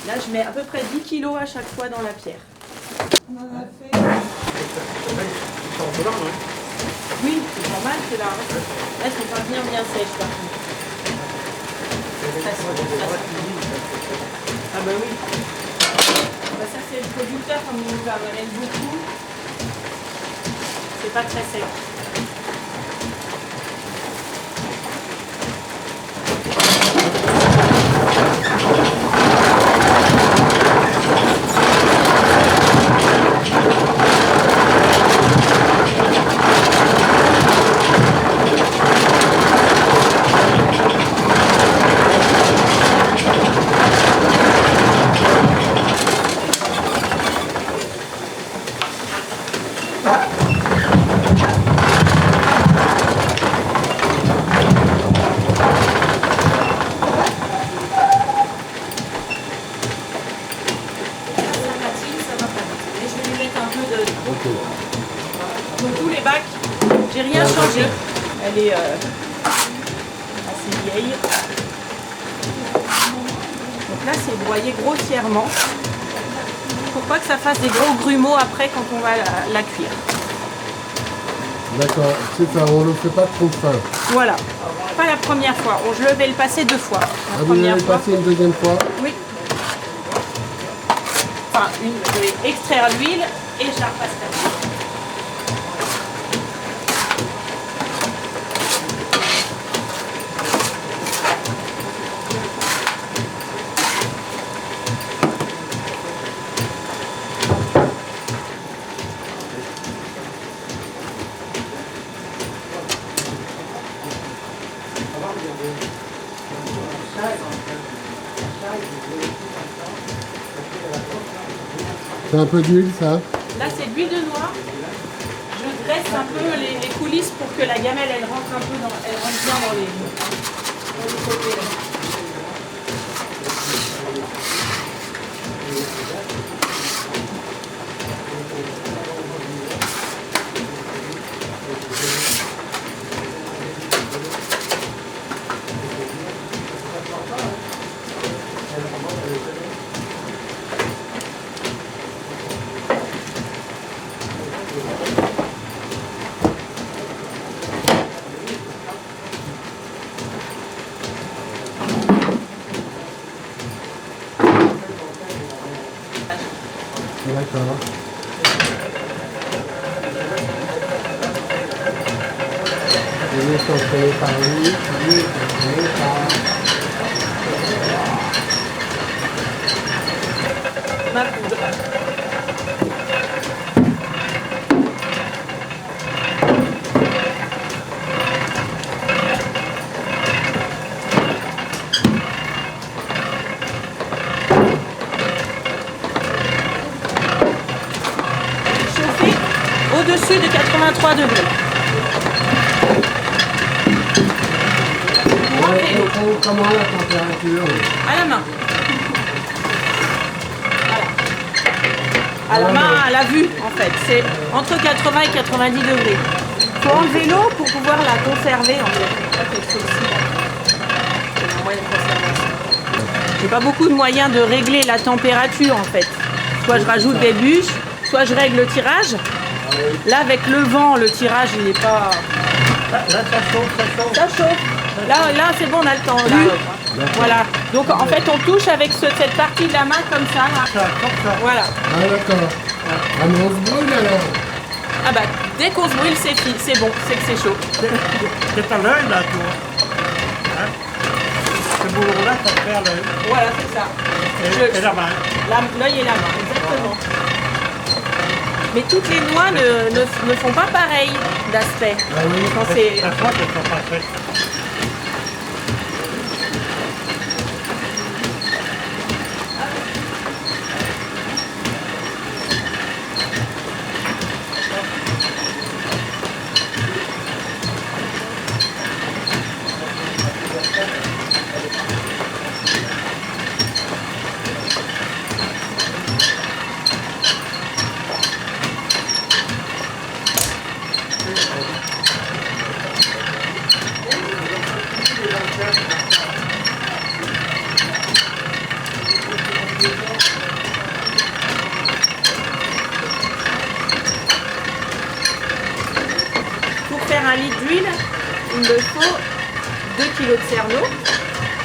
Là, je mets à peu près 10 kilos à chaque fois dans la pierre. On en a fait. Oui, c'est normal, c'est là. Là, elles sont pas bien sèches par contre. Ah bah oui. Bah, ça, c'est le producteur, comme il nous amène beaucoup. C'est pas très sec. Donc tous les bacs, j'ai rien changé. Elle est assez vieille. Donc là c'est broyé grossièrement pour pas que ça fasse des gros grumeaux après quand on va la cuire. D'accord, c'est ça, on ne fait pas trop fin. Voilà, pas la première fois. Je vais le passer 2 fois. La Vous première allez fois. passer une deuxième fois? Oui. Enfin, je vais extraire l'huile et je la repasserai. C'est un peu d'huile, ça? Là, c'est de l'huile de noix. Je graisse un peu les coulisses pour que la gamelle, elle rentre un peu elle rentre bien dans les côtés. Là. D'accord. L'huile contrôlée par l'huile, l'huile contrôlée par... Ma poudre. Chauffer au-dessus de 83 degrés. Pour enlever l'eau. Comment la température? À la main. Voilà. À la main, à la vue, en fait. C'est entre 80 et 90 degrés. Il faut enlever l'eau pour pouvoir la conserver, en fait. Ça, c'est aussi, c'est un moyen de conservation. J'ai pas beaucoup de moyens de régler la température, en fait. Soit je rajoute des bûches, soit je règle le tirage. Là, avec le vent, le tirage, il n'est pas... Là, ça chauffe. Ça chauffe. Là c'est bon, on a le temps. Là. Voilà. Donc en fait, on touche avec cette partie de la main comme ça. Là. Comme ça. Voilà. Ah d'accord. Ah mais on se brûle alors? Ah bah, dès qu'on se brûle, c'est bon, c'est que c'est chaud. C'est à l'œil, là, toi. Hein? Ce boulot-là, ça fait à l'œil. Voilà, c'est ça. Et la main. L'œil et la main, exactement. Mais toutes les noix ne font pas pareil d'aspect. Ah oui. Quand c'est... La fois, elles sont pas faites.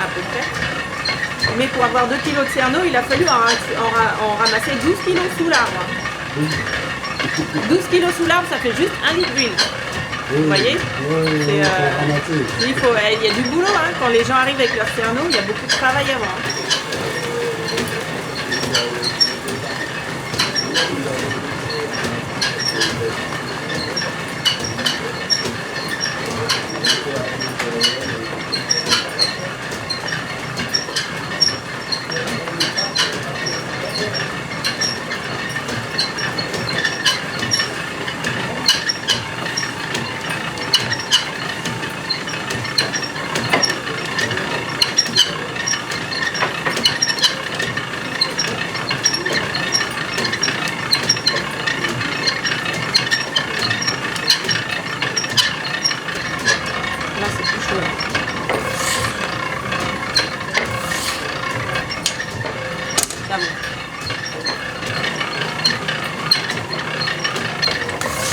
à peu près. Mais pour avoir 2 kg de cerneau, il a fallu en ramasser 12 kg sous l'arbre. 12 kg sous l'arbre, ça fait juste 1 litre d'huile. Oui, Vous voyez, oui, il y a du boulot, hein. Quand les gens arrivent avec leur cerneau, il y a beaucoup de travail avant. Hein. Là, c'est plus chaud. Là. Ça va.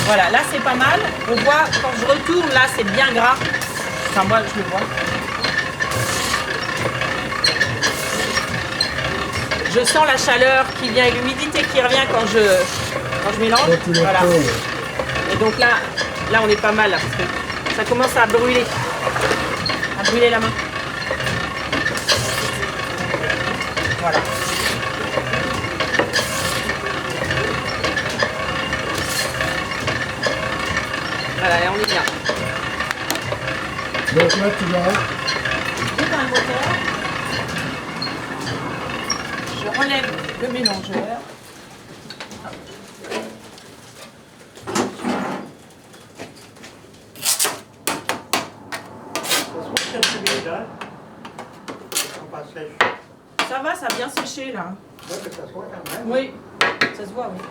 Voilà, là c'est pas mal. On voit, quand je retourne, là c'est bien gras. Enfin, moi je le vois. Je sens la chaleur qui vient et l'humidité qui revient quand je mélange. Voilà. Et donc là on est pas mal là, parce que ça commence à brûler la main. Voilà. Voilà, et on est bien. Donc là, tu vas. J'éteins le moteur. Je relève le mélangeur. Ça va, ça a bien séché là. Oui, ça se voit, oui.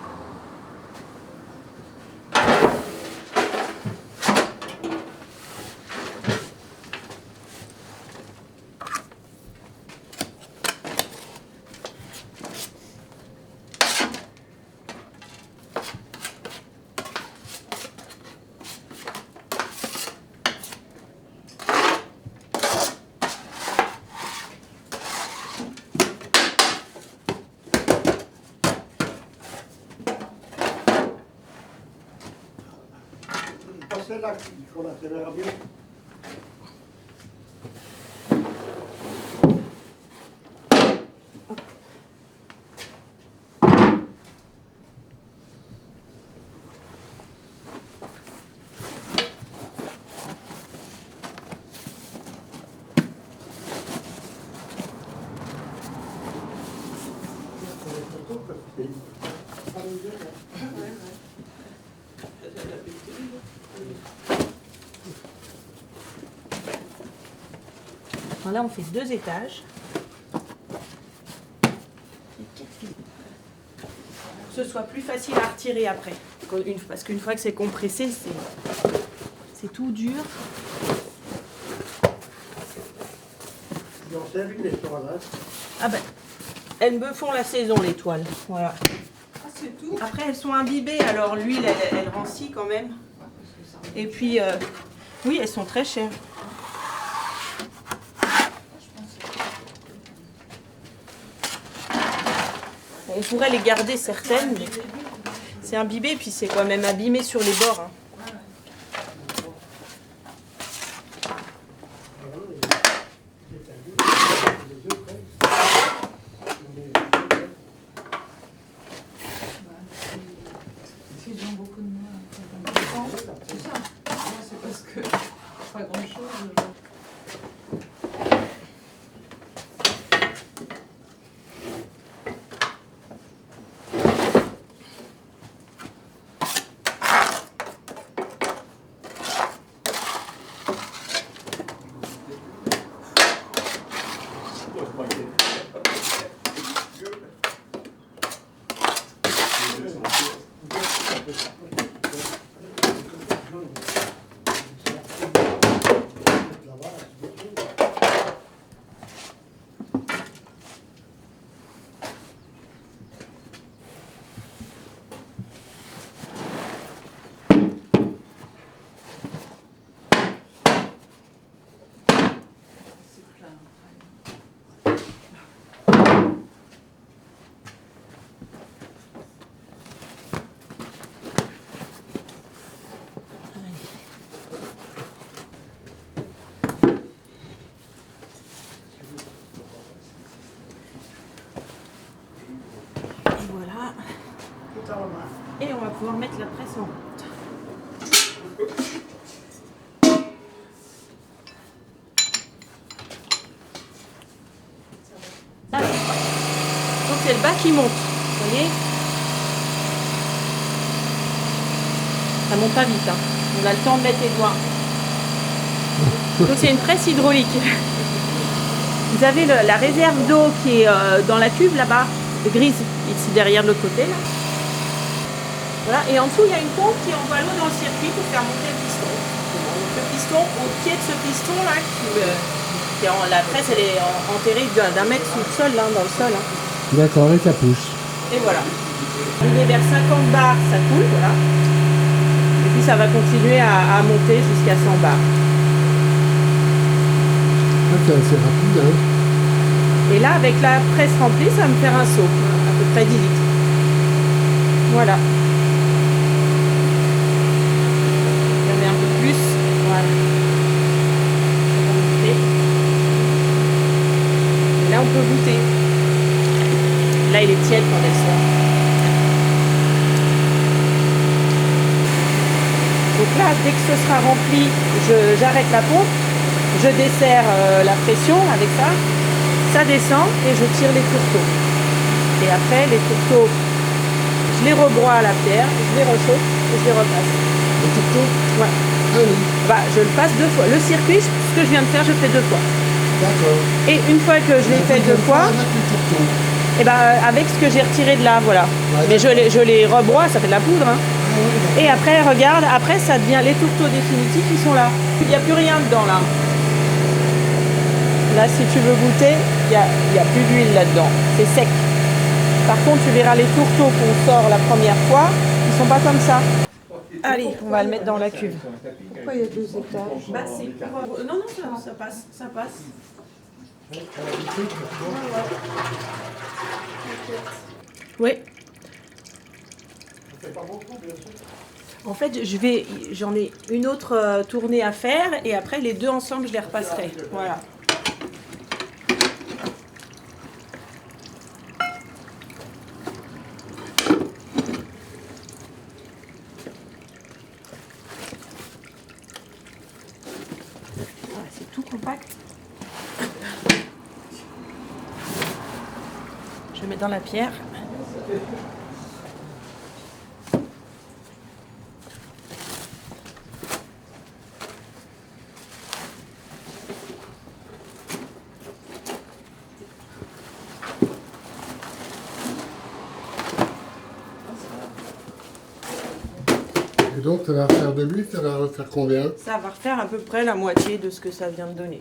C'est là qu'il faut l'accélérer bien. Alors là, on fait 2 étages. Que ce soit plus facile à retirer après. Parce qu'une fois que c'est compressé, c'est tout dur. Ils ont servi les toilettes. Ah ben, elles me font la saison, les toiles. Voilà. Ah, c'est tout. Après, elles sont imbibées, alors l'huile, elle rancit quand même. Et puis, oui, elles sont très chères. On pourrait les garder certaines, mais c'est imbibé, puis c'est quand même abîmé sur les bords. Hein. Ils ont beaucoup de mal. C'est ça. C'est parce que pas grand chose. on va pouvoir mettre la presse en route. Alors, donc c'est le bas qui monte, vous voyez? Ça monte pas vite, hein. On a le temps de mettre les doigts. Donc c'est une presse hydraulique. Vous avez la réserve d'eau qui est dans la cuve là-bas, grise, ici derrière de l'autre côté. Là. Voilà. Et en dessous, il y a une pompe qui envoie l'eau dans le circuit pour faire monter le piston. Donc, le piston, au pied de ce piston là, la presse elle est enterrée d'un mètre sous le sol, là, dans le sol. Hein. D'accord, et ça pousse. Et voilà. Il est vers 50 bars, ça coule, voilà. Et puis ça va continuer à monter jusqu'à 100 bars. Ah, c'est assez rapide, hein. Et là, avec la presse remplie, ça va me faire un seau, à peu près 10 litres. Voilà. Je mets un peu plus. Voilà. Ça va monter. Et là, on peut goûter. Là, il est tiède quand elle sort. Donc là, dès que ce sera rempli, j'arrête la pompe. Je desserre la pression avec ça. Ça descend et je tire les tourteaux. Et après, les tourteaux, je les rebroie à la pierre, je les rechauffe et je les repasse. Les tourteaux? Ouais. Ah oui. Bah, je le passe 2 fois. Le circuit, ce que je viens de faire, je fais 2 fois. D'accord. Et une fois que je l'ai fait 2 fois, Avec les tourteaux. et bah, avec ce que j'ai retiré de là, voilà. Ouais, Mais je les rebroie, ça fait de la poudre. Hein. Ah oui, Et après, regarde, après ça devient les tourteaux définitifs, ils sont là. Il n'y a plus rien dedans là. Là, si tu veux goûter, il n'y a plus d'huile là-dedans. C'est sec. Par contre, tu verras les tourteaux qu'on sort la première fois, ils sont pas comme ça. Allez, on va le mettre dans la cuve. Pourquoi il y a 2 étages? Bah, c'est pour... Non, non, ça passe, ça passe. Oui. En fait, j'en ai une autre tournée à faire et après les deux ensemble, je les repasserai. Voilà. Voilà, c'est tout compact. Je mets dans la pierre. Et donc, ça va refaire de l'huile, ça va refaire combien? Ça va refaire à peu près la moitié de ce que ça vient de donner.